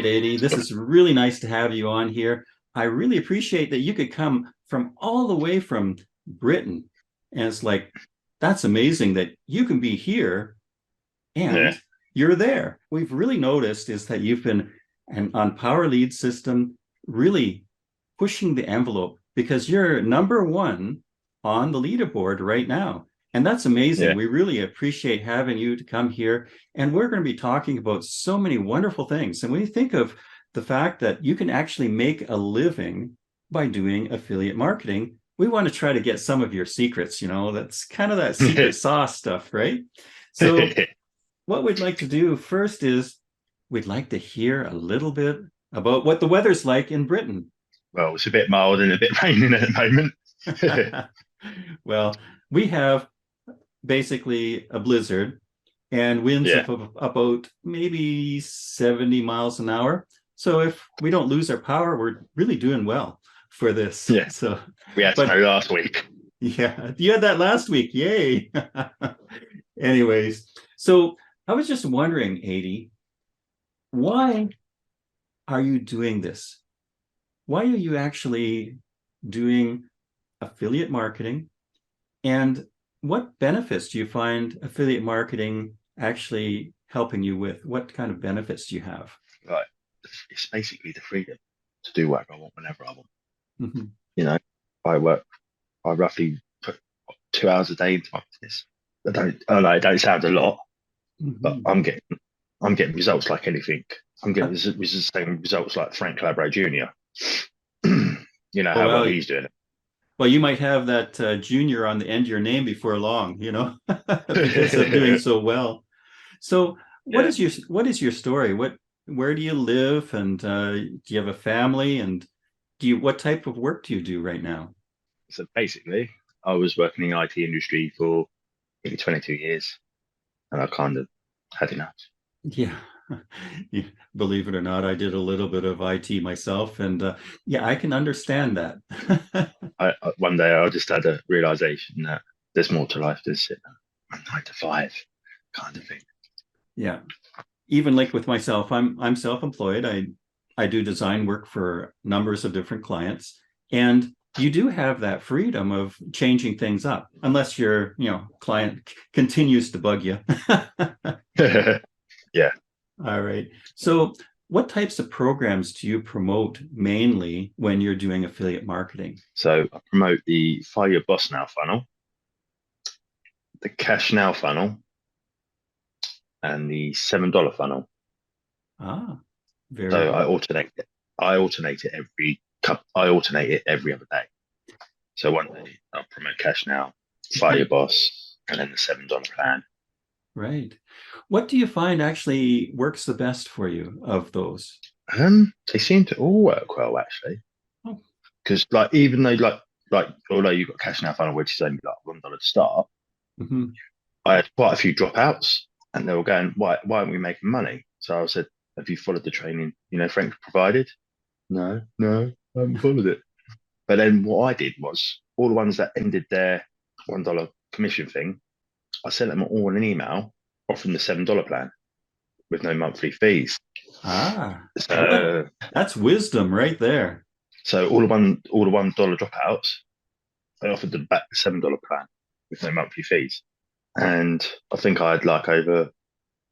right, Adi. This is really nice to have you on here. I really appreciate that you could come from all the way from Britain. And it's like, that's amazing that you can be here Yeah, and you're there. We've really noticed is that you've been on Power Lead System really pushing the envelope because you're number one on the leaderboard right now. And that's amazing. yeah, We really appreciate having you to come here. And we're going to be talking about so many wonderful things. And when you think of the fact that you can actually make a living by doing affiliate marketing, we want to try to get some of your secrets. That's kind of that secret sauce stuff, right? So what we'd like to do first is we'd like to hear a little bit about what the weather's like in Britain. well, it's a bit mild and a bit raining at the moment. Well, we have basically a blizzard and winds Yeah, of about maybe 70 miles an hour. So if we don't lose our power, we're really doing well for this. yeah. So, We had snow but last week. yeah, you had that last week. Yay. Anyways, so I was just wondering, Adi, why are you doing this? Why are you actually doing affiliate marketing? And what benefits do you find affiliate marketing actually helping you with? What kind of benefits do you have? Right. It's basically the freedom to do whatever I want whenever I want. Mm-hmm. You know, I work, I roughly put 2 hours a day into my business. I know it don't sound a lot, but Mm-hmm. I'm getting results like anything. I'm getting Uh, the same results like Frank Calabro Jr. You know oh, how well well, he's doing well, you might have that junior on the end of your name before long, because of doing it. so well. So, Yeah. what is your story? Where do you live, and do you have a family, and what type of work do you do right now? So basically, I was working in the IT industry for maybe 22 years, and I kind of had enough. Yeah. Yeah, believe it or not, I did a little bit of IT myself, and yeah, I can understand that. One day I just had a realization that there's more to life than sitting at 9 to 5 kind of thing. Yeah, even like with myself, I'm self-employed. I do design work for numbers of different clients, and you do have that freedom of changing things up, unless your client continues to bug you. Yeah. All right. So, what types of programs do you promote mainly when you're doing affiliate marketing? So I promote the Fire Your Boss Now funnel, the Cash Now funnel, and the $7 funnel. Ah, very So good. I alternate it I alternate it every other day. So one day I'll promote Cash Now, Fire Your Boss, and then the $7 plan. Right. What do you find actually works the best for you of those? They seem to all work well actually, Oh, because like even though like although you've got Cash Now funnel, which is only like $1 to start, mhm. I had quite a few dropouts, and they were going, why aren't we making money? So I said, have you followed the training? Frank provided. No, no, I haven't followed it. But then what I did was all the ones that ended their $1 commission thing, I sent them all an email offering the $7 plan with no monthly fees. Ah, well, So that's wisdom right there. so all the $1 dropouts, I offered them back the $7 plan with no monthly fees. And I think I had like over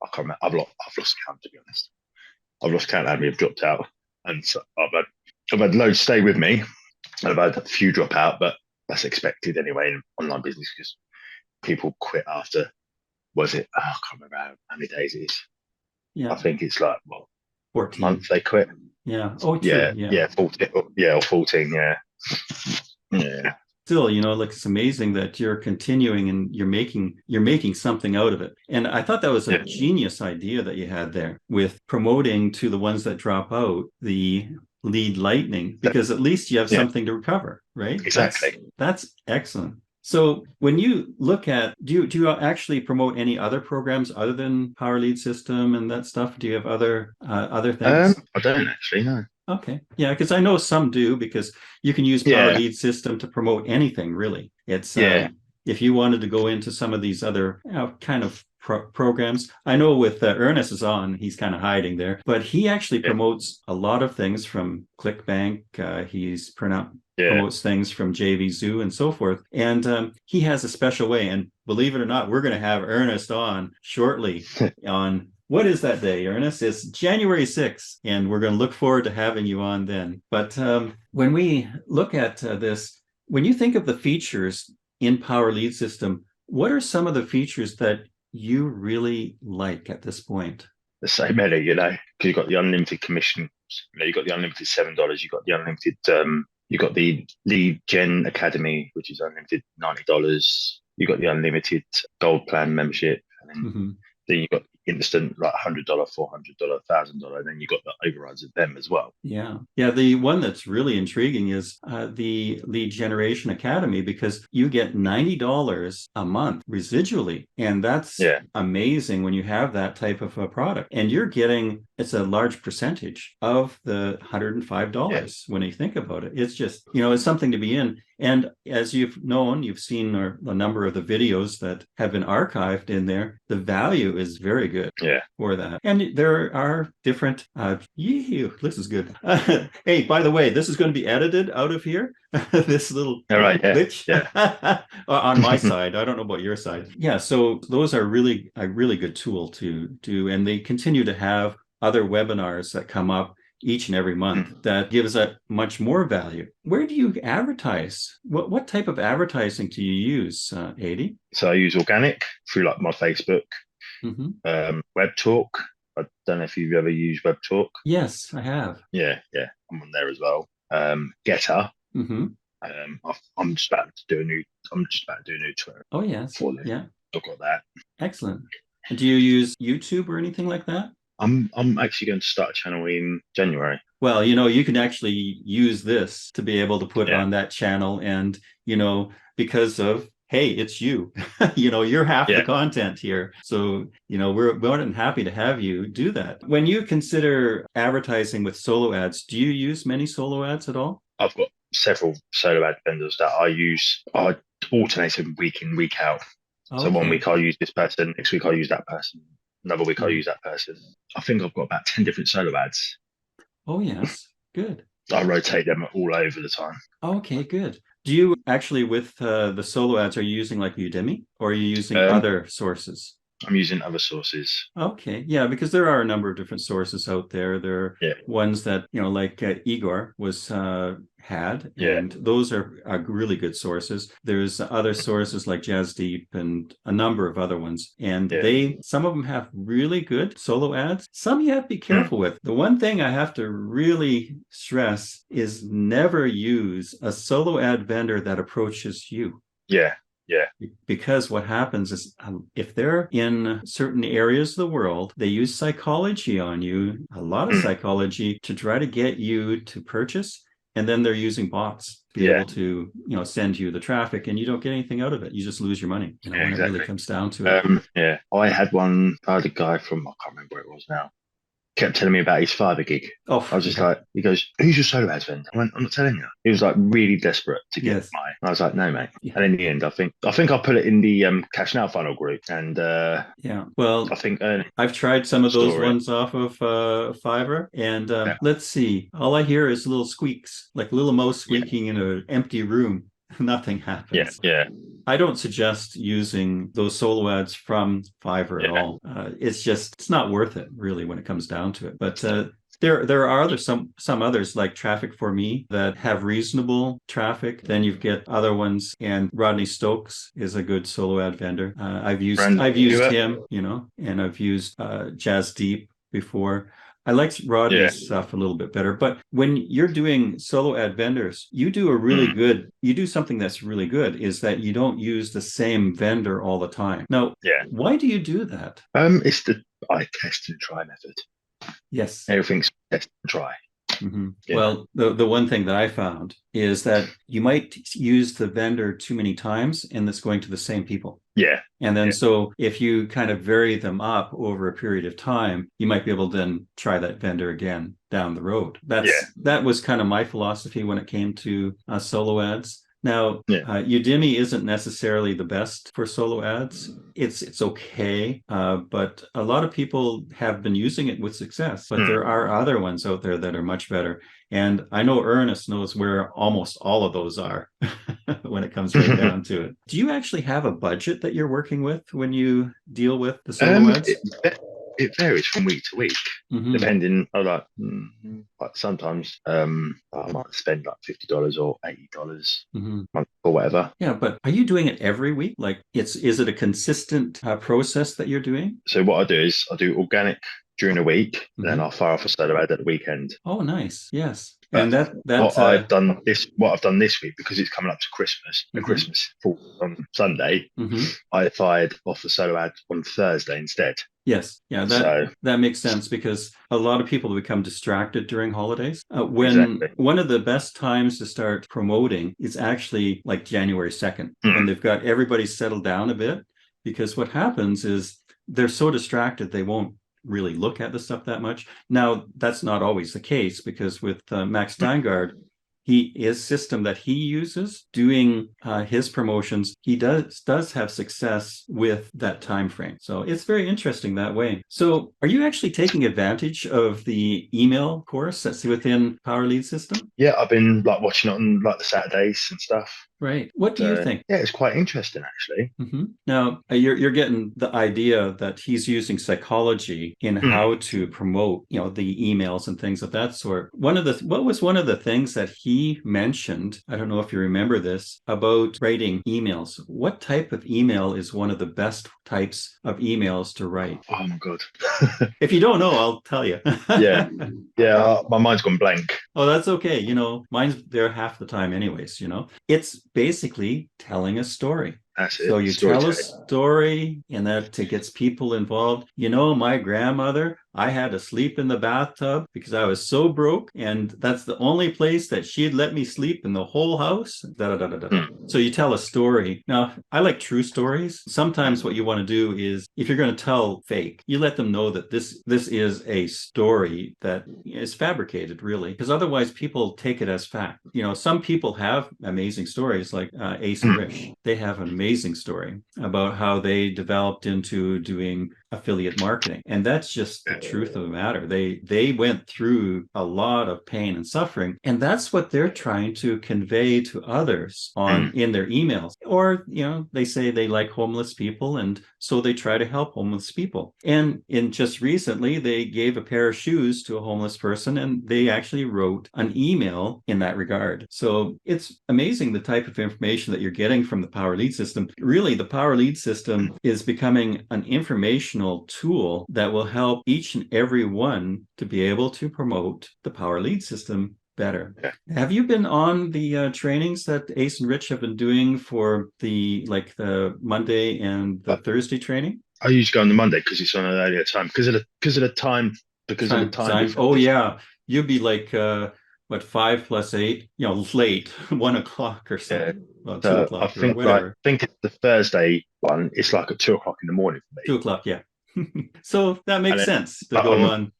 I can't remember I've lost count to be honest. I've lost count how many have dropped out. And so I've had loads stay with me. And I've had a few drop out, but that's expected anyway in online business because people quit after was it? Oh, I can't remember how many days it is. I Yeah, think it's like what a 14. month they quit. Yeah. Oh, true. Yeah, Yeah. yeah, 14, yeah, or 14, yeah, yeah, Still, like it's amazing that you're continuing and you're making something out of it. And I thought that was a yeah, genius idea that you had there with promoting to the ones that drop out the lead lightning, because at least you have yeah, something to recover, right? That's exactly. that's excellent. So when you look at, do you actually promote any other programs other than Power Lead System and that stuff? Do you have other things? I don't actually know. Okay. Yeah, because I know some do, because you can use Power Yeah, Lead System to promote anything, really. It's yeah, if you wanted to go into some of these other kind of programs. I know with Ernest is on, he's kind of hiding there, but he actually Yeah. promotes a lot of things from ClickBank. He's Yeah. promotes things from JV Zoo and so forth. And he has a special way. And believe it or not, we're going to have Ernest on shortly on what is that day, Ernest? It's January 6th, and we're going to look forward to having you on then. But when we look at this, when you think of the features in Power Lead System, what are some of the features that you really like at this point? There's so many, because you've got the unlimited commission, you've got the unlimited $7, you've got the unlimited, you've got the Lead Gen Academy, which is unlimited $90. You've got the unlimited gold plan membership, and then you've got instant like $100, $400, $1,000, and then you've got the overrides of them as well. Yeah. The one that's really intriguing is the Lead Generation Academy, because you get $90 a month residually, and that's amazing when you have that type of a product. And you're getting, it's a large percentage of the $105 when you think about it. It's just, it's something to be in. And as you've seen a number of the videos that have been archived in there, the value is very good for that. And there are different, this is good. Hey, by the way, this is going to be edited out of here. This little glitch on my side. I don't know about your side. Yeah, so those are really a really good tool to do. And they continue to have other webinars that come up each and every month that gives a much more value. Where do you advertise? What type of advertising do you use, Adi? So I use organic through like my Facebook, Web Talk. I don't know if you've ever used Web Talk. Yes, I have. Yeah, I'm on there as well. Getter. I'm just about to do a new Twitter. Oh yes, yeah. I've got that. Excellent. Do you use YouTube or anything like that? I'm actually going to start a channel in January. Well, you can actually use this to be able to put on that channel, and because of, hey, it's you. You're half the content here. So, we're more than happy to have you do that. When you consider advertising with solo ads, do you use many solo ads at all? I've got several solo ad vendors that I use. I alternate them week in, week out. So one week I'll use this person, next week I'll use that person, another week I'll use that person. I think I've got about 10 different solo ads. Oh, yes. Good. I rotate them all over the time. Okay, good. Do you actually, with the solo ads, are you using like Udemy, or are you using other sources? I'm using other sources. Okay, yeah, because there are a number of different sources out there. There are ones that, like Igor was had, and those are really good sources. There's other sources like Jazz Deep and a number of other ones, and some of them have really good solo ads. Some you have to be careful with. The one thing I have to really stress is never use a solo ad vendor that approaches you. Yeah. Because what happens is if they're in certain areas of the world, they use psychology on you, a lot of psychology, to try to get you to purchase. And then they're using bots to be able to, send you the traffic, and you don't get anything out of it. You just lose your money, when it really comes down to it. I had a guy from, I can't remember where it was now, kept telling me about his fiber gig. I was just like, he goes, who's your solo ads vendor? I went, I'm not telling you. He was like really desperate to get mine. I was like, no, mate. And in the end, I think I put it in the Cash Now funnel group. And well, I think I've tried some of those ones off of Fiverr, and let's see. All I hear is little squeaks, like a little mouse squeaking in an empty room. Nothing happens. I don't suggest using those solo ads from Fiverr at all. It's not worth it, really, when it comes down to it. But there are some others like Traffic for Me that have reasonable traffic. Then you get other ones, and Rodney Stokes is a good solo ad vendor. I've used him, and I've used Jazz Deep before. I like Rodney's stuff a little bit better, but when you're doing solo ad vendors, you do something that's really good, is that you don't use the same vendor all the time. Now, why do you do that? It's the I test and try method. Yes. Everything's test and try. Well, the one thing that I found is that you might use the vendor too many times, and it's going to the same people. And then so if you kind of vary them up over a period of time, you might be able to then try that vendor again down the road. That was kind of my philosophy when it came to solo ads. Now, Yeah. Udemy isn't necessarily the best for solo ads. It's okay, but a lot of people have been using it with success. But Mm. there are other ones out there that are much better. And I know Ernest knows where almost all of those are when it comes right down to it. Do you actually have a budget that you're working with when you deal with the solo It, ads? it varies from week to week, Hmm. depending. Like sometimes I might spend like $50 or $80 Hmm. or whatever. Yeah, but are you doing it every week? Like, is it a consistent process that you're doing? So what I do is I do organic during the week, and then Hmm. I'll fire off a solo ad at the weekend. Oh, nice. Yes. But And that what I've done this week, because it's coming up to Christmas, and hmm. Christmas falls on Sunday, Hmm. I fired off the solo ad on Thursday instead. Yes, yeah, So that makes sense because a lot of people become distracted during holidays. When exactly. one of the best times to start promoting is actually like January 2nd, when Mm, they've got everybody settled down a bit, because what happens is they're so distracted they won't really look at the stuff that much. Now, that's not always the case because with Max mm, Steingard, his system that he uses doing his promotions, he does have success with that time frame. So it's very interesting that way. So are you actually taking advantage of the email course that's within Power Lead System? yeah, I've been like watching it on like the Saturdays and stuff. Right. What do you So think? yeah, it's quite interesting actually. Now, you're getting the idea that he's using psychology in Mm. how to promote, the emails and things of that sort. What was one of the things that he mentioned? I don't know if you remember this about writing emails. What type of email is one of the best types of emails to write? Oh my god. If you don't know, I'll tell you. Yeah, yeah. My mind's gone blank. Oh, that's okay. Mine's there half the time anyways, It's basically telling a story. That's So it. you tell a Storytelling. story and that it gets people involved. My grandmother, I had to sleep in the bathtub because I was so broke, and that's the only place that she'd let me sleep in the whole house. Da, da, da, da, da, da. Mm. So you tell a story. Now, I like true stories. Sometimes what you want to do is if you're going to tell fake, you let them know that this is a story that is fabricated, really, because otherwise people take it as fact. Some people have amazing stories like Ace and Rich. Mm. They have an amazing story about how they developed into doing affiliate marketing, and that's just the truth of the matter. They went through a lot of pain and suffering, and that's what they're trying to convey to others on Mm. in their emails. Or they say they like homeless people, and so they try to help homeless people. And in just recently they gave a pair of shoes to a homeless person, and they actually wrote an email in that regard. So it's amazing the type of information that you're getting from the Power Lead System. Really, the Power Lead System is becoming an informational tool that will help each and every one to be able to promote the Power Lead System better. Yeah. Have you been on the trainings that Ace and Rich have been doing for the Monday and the I, Thursday training? I usually go on the Monday because it's on an earlier time because of the time Time. Oh difference. yeah, you'd be like what 5 + 8? Late 1 o'clock or Yeah. something. Well, two So I o'clock or think whatever. it's the Thursday one. It's like at 2 o'clock in the morning for me. 2 o'clock. Yeah. So that And makes then sense to go on.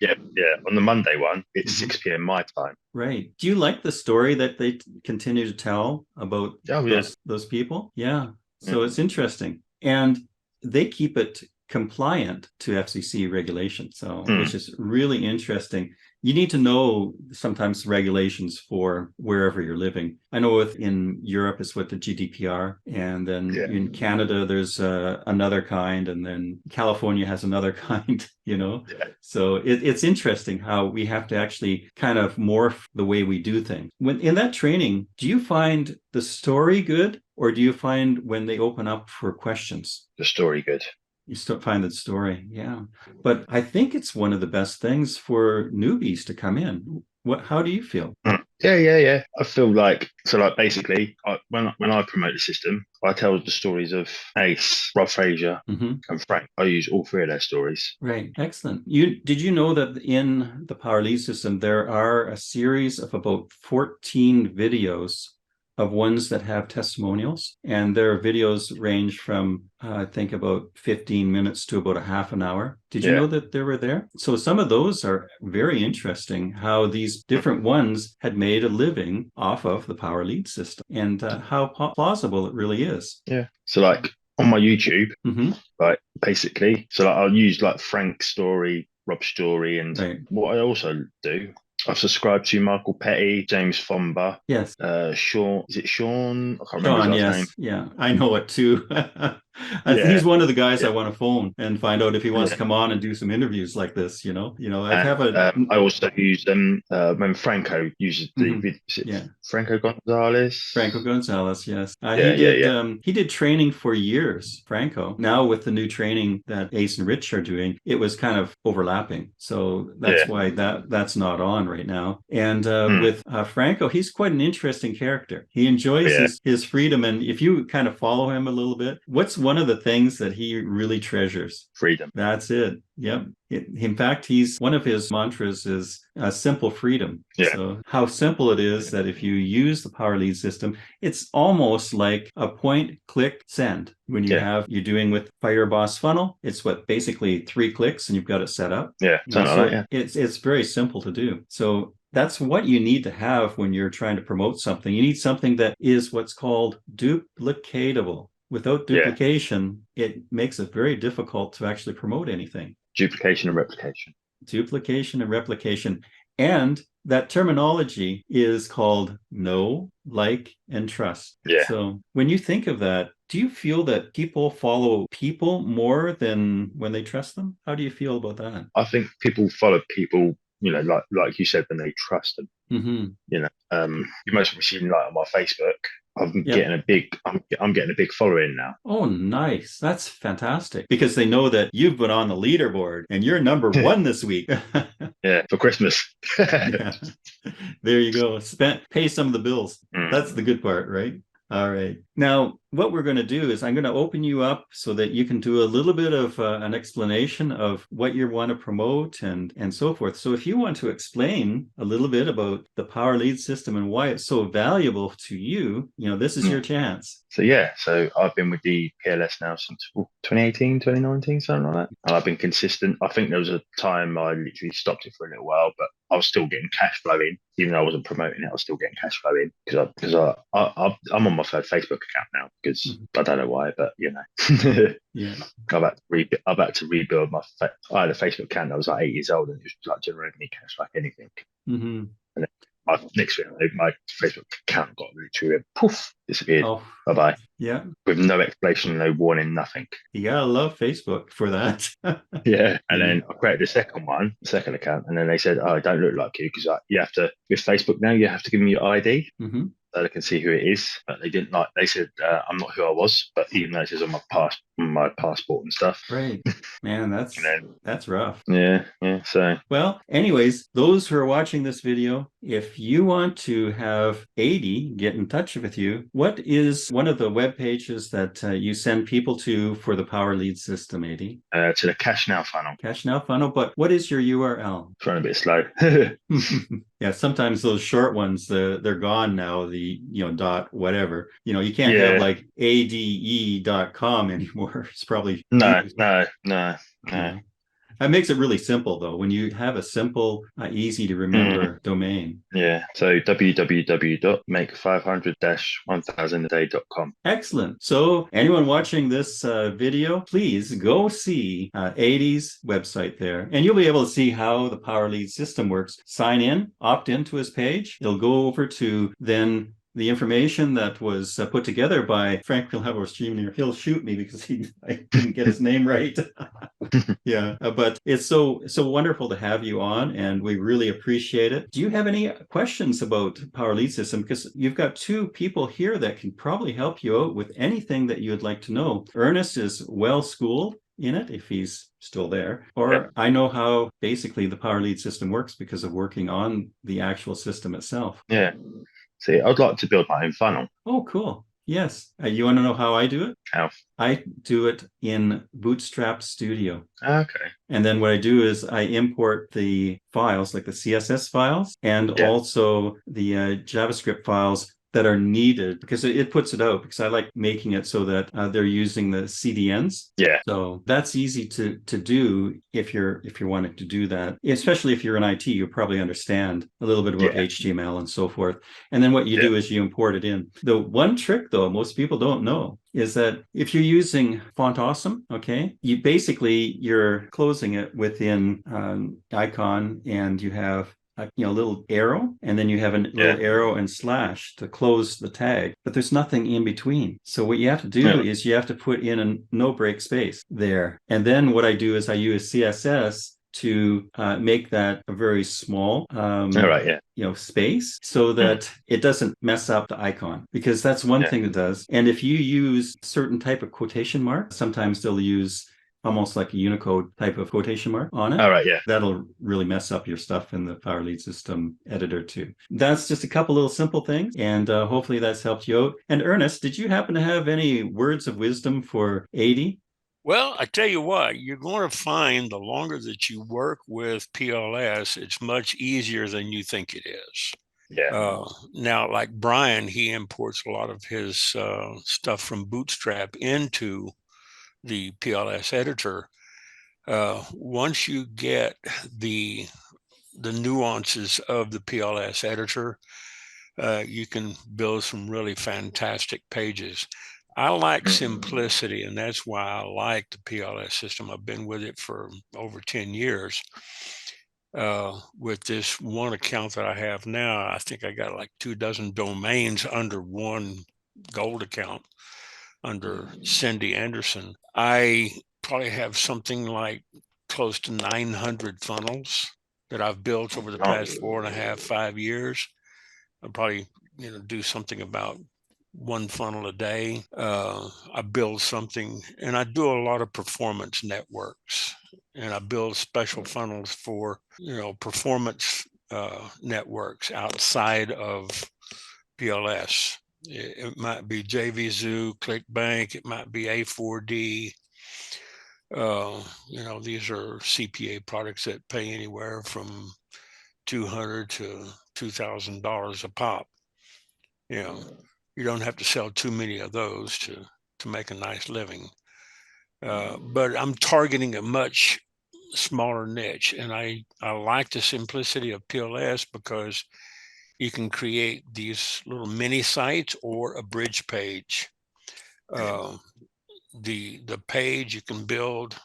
on the Monday one, it's Mhm. 6 p.m. my time. Right. Do you like the story that they continue to tell about Oh yeah. those people? Yeah. Yeah. So it's interesting. And they keep it compliant to FCC regulation. So, which Mm. is really interesting. You need to know sometimes regulations for wherever you're living. I know in Europe it's with the GDPR, and then Yeah. in Canada there's another kind, and then California has another kind, Yeah. So it's interesting how we have to actually kind of morph the way we do things. When in that training, do you find the story good, or do you find when they open up for questions? The story good. You still find the story, yeah. But I think it's one of the best things for newbies to come in. How do you feel? Mm. Yeah, yeah, yeah. I feel like so. Like basically, when I promote the system, I tell the stories of Ace, Rob Fraser, Hmm. and Frank. I use all three of their stories. Right, excellent. Did you know that in the Power Lead system there are a series of about 14 videos of ones that have testimonials, and their videos range from I think about 15 minutes to about a half an hour. Did you Yeah. know that they were there? So some of those are very interesting, how these different ones had made a living off of the power lead system, and how plausible it really is. Yeah. So like on my YouTube, Mm-hmm. like basically, so like I'll use like Frank's story, Rob's story, and Right. what I also do, I've subscribed to Michael Petty, James Fomba, Yes. Sean. Is it Sean? I can't remember his Sean, last name. yes. Yeah, I know it too. Yeah, He's one of the guys I yeah, want to phone and find out if he wants to yeah. come on and do some interviews like this, I And have a I also use when Franco uses Mhm. is it Yeah. Franco Gonzalez? Franco Gonzalez, yes. Yeah, yeah, yeah, He did training for years, Franco. Now with the new training that Ace and Rich are doing, it was kind of overlapping. So that's yeah. why that's not on right now. And Hmm. with Franco, he's quite an interesting character. He enjoys Yeah, his freedom. And if you kind of follow him a little bit, what's one of the things that he really treasures? freedom. That's it. Yep. In fact, he's one of his mantras is simple freedom. Yeah, So how simple it is that if you use the power lead system, it's almost like a point, click, send. When yeah, you're doing with Fireboss Funnel, it's what basically 3 clicks and you've got it set up. yeah. Something like that. So it's very simple to do. So that's what you need to have when you're trying to promote something. You need something that is what's called duplicatable. Without Yeah, yeah. duplication, it makes it very difficult to actually promote anything. Duplication and replication. Duplication and replication. And that terminology is called know, like, and trust. Yeah. So when you think of that, do you feel that people follow people more than when they trust them? How do you feel about that? I think people follow people, like you said, when they trust them. Mm-hmm. You most probably seen like on my Facebook. Yep. I'm getting a big following now. Oh, nice. That's fantastic because they know that you've been on the leaderboard and you're number one this week. Yeah, for Christmas. Yeah. There you go. Pay some of the bills. Mm. That's the good part, right? All right. Now, what we're going to do is I'm going to open you up so that you can do a little bit of an explanation of what you want to promote and so forth. So if you want to explain a little bit about the Power Lead system and why it's so valuable to you, this is your chance. So I've been with the PLS now since 2018, 2019, something like that. And I've been consistent. I think there was a time I literally stopped it for a little while, but I was still getting cash flow in, even though I wasn't promoting it. I was still getting cash flow in because I'm on my third Facebook account now because I don't know why, but Yeah. I've had to rebuild I had a Facebook account that was like 8 years old and it was like generating me cash like anything. Mm-hmm. And next week, my Facebook account got literally poof, disappeared. Oh, Bye bye. yeah. With no explanation, no warning, nothing. You gotta love Facebook for that. Yeah. And then I created a second account, and then they said, "Oh, I don't look like you because you have to with Facebook now. You have to give them your ID." Mm-hmm. So they can see who it is, but they didn't like. They said I'm not who I was, but even though it says on my passport and stuff. Right, man, that's rough. Yeah, yeah. So Well, anyways, those who are watching this video, if you want to have 80 get in touch with you, what is one of the web pages that you send people to for the Power Lead system, 80? to the Cash Now funnel. Cash Now funnel, but what is your URL? Trying a bit slow. Yeah, sometimes those short ones, they're gone now, the dot whatever. You can't have like ade.com anymore. It's probably No. That makes it really simple though, when you have a simple, easy to remember domain. Yeah. So www.make500-1000aday.com. Excellent. So anyone watching this video, please go see 80's website there, and you'll be able to see how the Power Lead system works. Sign in, opt into his page. It'll go over to then the information that was put together by Frank Pilhevos Jr. He'll shoot me because I didn't get his name right. Yeah, but it's so wonderful to have you on, and we really appreciate it. Do you have any questions about Power Lead System? Because you've got two people here that can probably help you out with anything that you would like to know. Ernest is well schooled in it, if he's still there, or I know how basically the Power Lead System works because of working on the actual system itself. Yeah. See, I'd like to build my own funnel. Oh, cool. Yes. You want to know how I do it? How? I do it in Bootstrap Studio. Okay. And then what I do is I import the files, like the CSS files, and also the JavaScript files that are needed, because it puts it out, because I like making it so that they're using the CDNs. Yeah. So that's easy to do if you're wanting to do that, especially if you're in IT. You probably understand a little bit about Yeah. HTML and so forth. And then what you do is you import it in. The one trick, though, most people don't know, is that if you're using Font Awesome, okay, you're closing it within icon, and you have a little arrow, and then you have a little arrow and slash to close the tag, but there's nothing in between. So what you have to do is you have to put in a no break space there. And then what I do is I use CSS to make that a very small space, so that it doesn't mess up the icon, because that's one thing it does. And if you use certain type of quotation mark, sometimes they'll use almost like a Unicode type of quotation mark on it. All right, yeah. That'll really mess up your stuff in the Power Lead System editor too. That's just a couple little simple things, and hopefully that's helped you out. And Ernest, did you happen to have any words of wisdom for 80? Well, I tell you what, you're going to find the longer that you work with PLS, it's much easier than you think it is. Yeah. Now, like Bryan, he imports a lot of his stuff from Bootstrap into the PLS editor. Once you get the nuances of the PLS editor, you can build some really fantastic pages. I like simplicity, and that's why I like the PLS system. I've been with it for over 10 years. With this one account that I have now, I think I got like 24 domains under one gold account under Cindy Anderson. I probably have something like close to 900 funnels that I've built over the past 4.5, 5 years. I'll probably do something about one funnel a day. I build something, and I do a lot of performance networks, and I build special funnels for performance networks outside of PLS. It might be JVZoo, ClickBank, it might be A4D. These are CPA products that pay anywhere from $200 to $2,000 a pop. You don't have to sell too many of those to make a nice living. But I'm targeting a much smaller niche, and I like the simplicity of PLS because you can create these little mini sites or a bridge page. The page you can build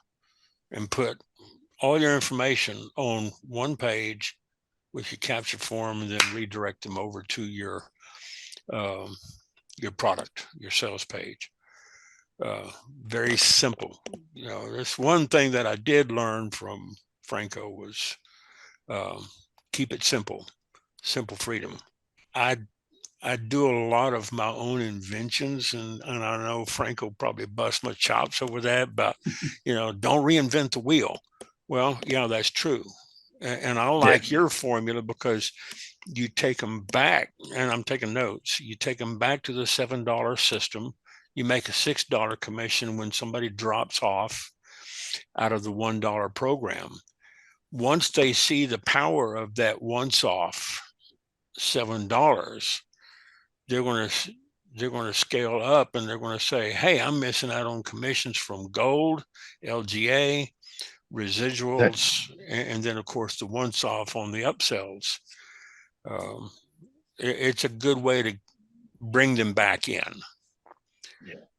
and put all your information on one page with your capture form, and then redirect them over to your product, your sales page. Very simple. That's one thing that I did learn from Franco was keep it simple freedom. I do a lot of my own inventions, and I know Franco probably bust my chops over that, but don't reinvent the wheel. Well, that's true. And I like your formula because you take them back, and I'm taking notes, you take them back to the $7 system. You make a $6 commission when somebody drops off out of the $1 program. Once they see the power of that once off $7, they're going to scale up, and they're going to say, hey, I'm missing out on commissions from gold, LGA, residuals, and then of course the once off on the upsells. It's a good way to bring them back in.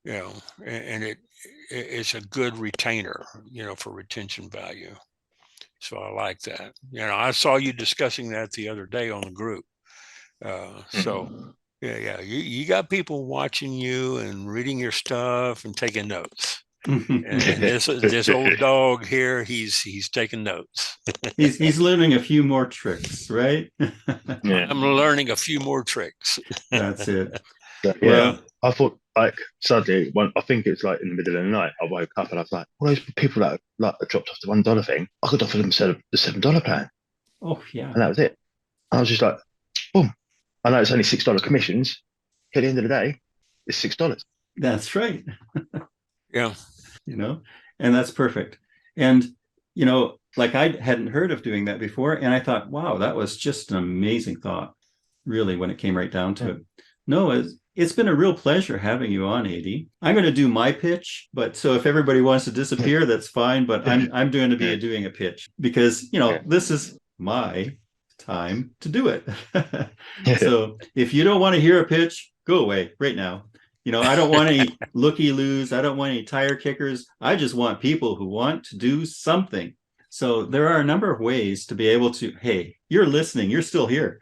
And it's a good retainer, for retention value. So I like that. I saw you discussing that the other day on the group. So you got people watching you and reading your stuff and taking notes. And this old dog here, he's taking notes. he's learning a few more tricks, right? I'm learning a few more tricks. That's it. I thought, suddenly, I think it's like in the middle of the night, I woke up and I was like, all those people that dropped off the $1 thing, I could offer them the $7 plan. Oh yeah. And that was it. I was just like, boom. I know it's only $6 commissions. At the end of the day, it's $6. That's right. Yeah. And that's perfect. And, like I hadn't heard of doing that before. And I thought, wow, that was just an amazing thought, really, when it came right down to it. No, it's been a real pleasure having you on, AD. I'm going to do my pitch, but so if everybody wants to disappear, that's fine. But I'm going to be doing a pitch because this is my time to do it. So if you don't want to hear a pitch, go away right now. I don't want any looky-loos. I don't want any tire kickers. I just want people who want to do something. So there are a number of ways to be able to, hey, you're listening, you're still here.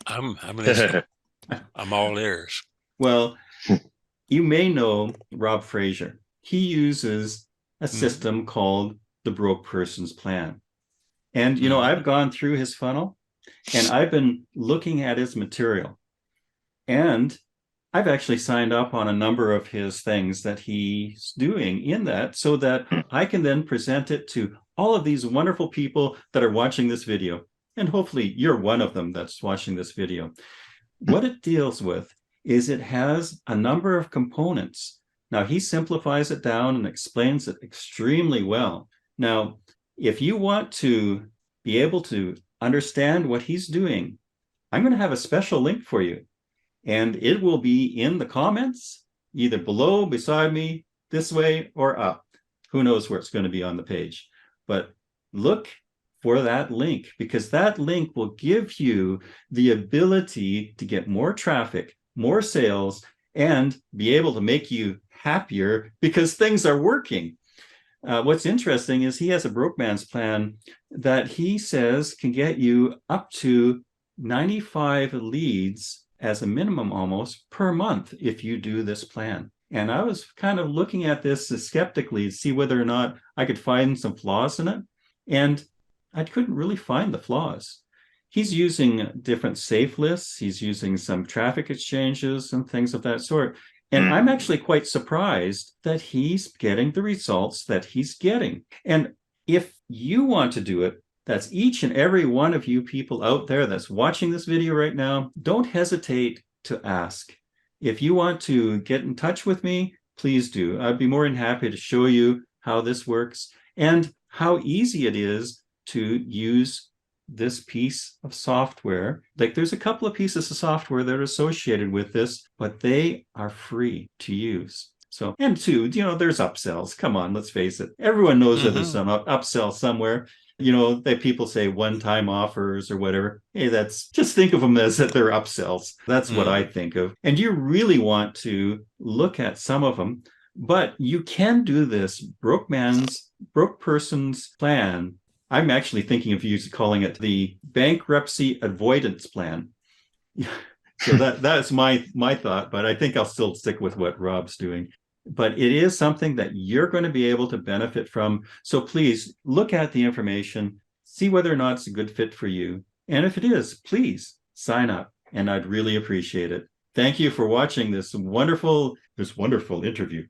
I'm listening. I'm all ears. Well, you may know Rob Fraser. He uses a system called the Broke Person's Plan. And, I've gone through his funnel and I've been looking at his material. And I've actually signed up on a number of his things that he's doing in that so that I can then present it to all of these wonderful people that are watching this video. And hopefully you're one of them that's watching this video. What it deals with is it has a number of components. Now, he simplifies it down and explains it extremely well. Now, if you want to be able to understand what he's doing, I'm going to have a special link for you. And it will be in the comments, either below, beside me, this way, or up. Who knows where it's going to be on the page. But look for that link, because that link will give you the ability to get more traffic, more sales, and be able to make you happier because things are working. What's interesting is he has a broke man's plan that he says can get you up to 95 leads as a minimum almost per month if you do this plan. And I was kind of looking at this skeptically to see whether or not I could find some flaws in it. And I couldn't really find the flaws. He's using different safe lists. He's using some traffic exchanges and things of that sort. And I'm actually quite surprised that he's getting the results that he's getting. And if you want to do it, that's each and every one of you people out there that's watching this video right now, don't hesitate to ask. If you want to get in touch with me, please do. I'd be more than happy to show you how this works and how easy it is to use this piece of software. Like there's a couple of pieces of software that are associated with this, but they are free to use. So, and two, there's upsells. Come on, let's face it. Everyone knows that there's some upsell somewhere. That people say one-time offers or whatever. Hey, just think of them as that they're upsells. That's what I think of. And you really want to look at some of them, but you can do this broke person's plan. I'm actually thinking of calling it the bankruptcy avoidance plan. So that's my thought, but I think I'll still stick with what Rob's doing. But it is something that you're going to be able to benefit from. So please look at the information, see whether or not it's a good fit for you. And if it is, please sign up, and I'd really appreciate it. Thank you for watching this wonderful interview.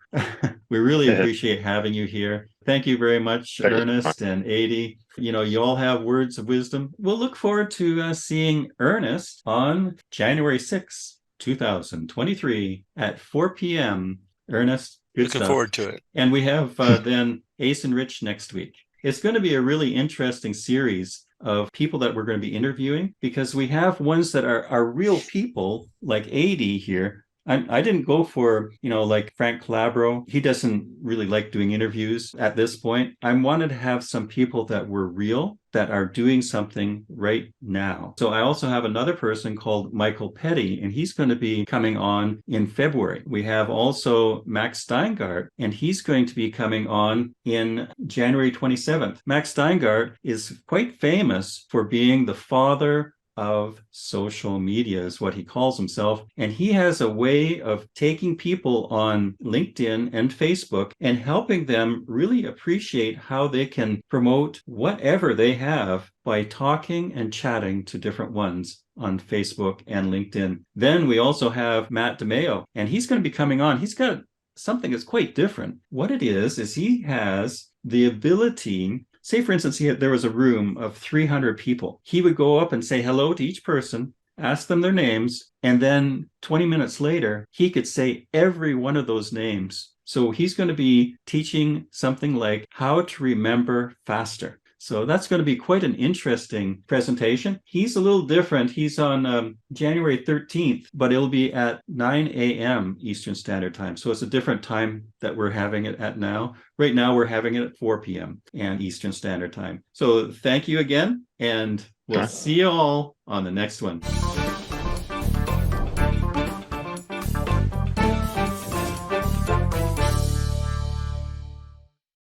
We really appreciate having you here. Thank you very much, Ernest and Adi. You all have words of wisdom. We'll look forward to seeing Ernest on January 6th, 2023 at 4 p.m. Ernest, good Looking stuff. Forward to it. And we have then Ace and Rich next week. It's going to be a really interesting series of people that we're going to be interviewing because we have ones that are real people like AD here. I didn't go for, like Frank Calabro. He doesn't really like doing interviews at this point. I wanted to have some people that were real, that are doing something right now. So I also have another person called Michael Petty, and he's going to be coming on in February. We have also Max Steingart, and he's going to be coming on in January 27th. Max Steingart is quite famous for being the father of social media is what he calls himself. And he has a way of taking people on LinkedIn and Facebook and helping them really appreciate how they can promote whatever they have by talking and chatting to different ones on Facebook and LinkedIn. Then we also have Matt DeMeo, and he's going to be coming on. He's got something that's quite different. What it is he has the ability. Say, for instance, there was a room of 300 people. He would go up and say hello to each person, ask them their names, and then 20 minutes later, he could say every one of those names. So he's going to be teaching something like how to remember faster. So that's going to be quite an interesting presentation. He's a little different. He's on January 13th, but it'll be at 9 a.m. Eastern Standard Time. So it's a different time that we're having it at now. Right now, we're having it at 4 p.m. and Eastern Standard Time. So thank you again, and we'll see you all on the next one.